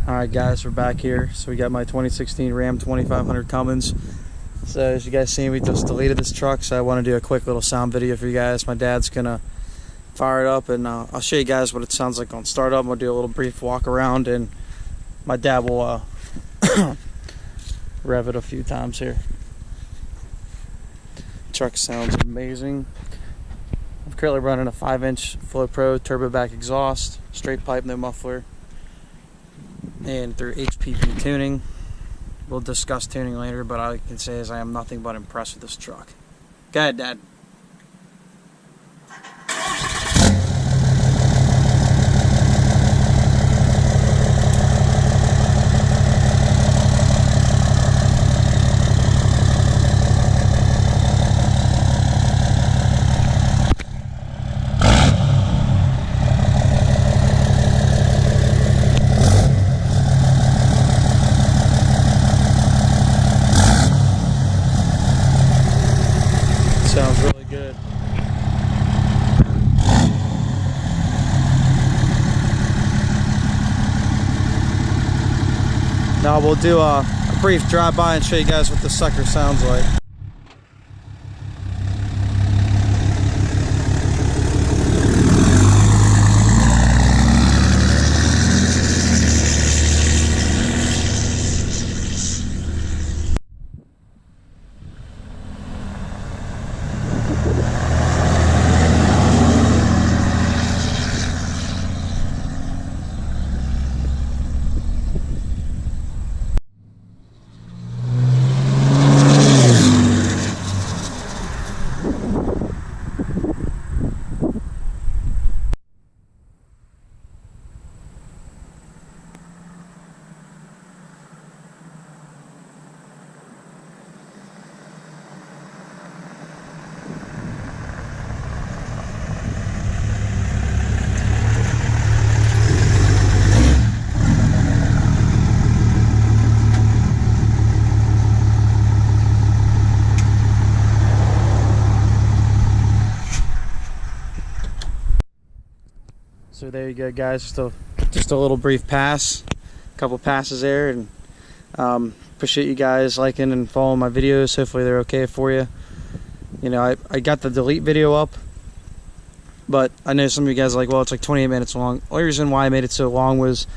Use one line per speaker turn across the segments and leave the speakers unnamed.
Alright guys, we're back here. So we got my 2016 Ram 2500 Cummins. So as you guys see, we just deleted this truck, so I want to do a quick little sound video for you guys. My dad's gonna fire it up, and I'll show you guys what it sounds like on startup. We'll do a little brief walk around, and my dad will rev it a few times here. Truck sounds amazing. I'm currently running a 5-inch Flo Pro turbo back exhaust, straight pipe, no muffler, and through HPP tuning. We'll discuss tuning later, but all I can say is I am nothing but impressed with this truck. Go ahead, Dad. Sounds really good. Now we'll do a brief drive-by and show you guys what the sucker sounds like. So there you go, guys. Just a little brief pass, a couple passes there, and appreciate you guys liking and following my videos. Hopefully they're okay for you. You know, I got the delete video up, but I know some of you guys are like, well, it's like 28 minutes long. The only reason why I made it so long was,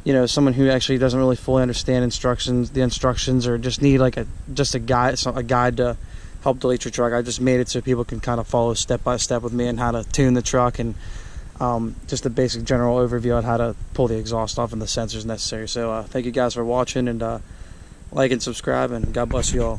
you know, someone who actually doesn't really fully understand the instructions, or just need like a guide to help delete your truck. I just made it so people can kind of follow step by step with me on how to tune the truck, and just a basic general overview on how to pull the exhaust off and the sensors necessary. So thank you guys for watching, and like and subscribe, and God bless you all.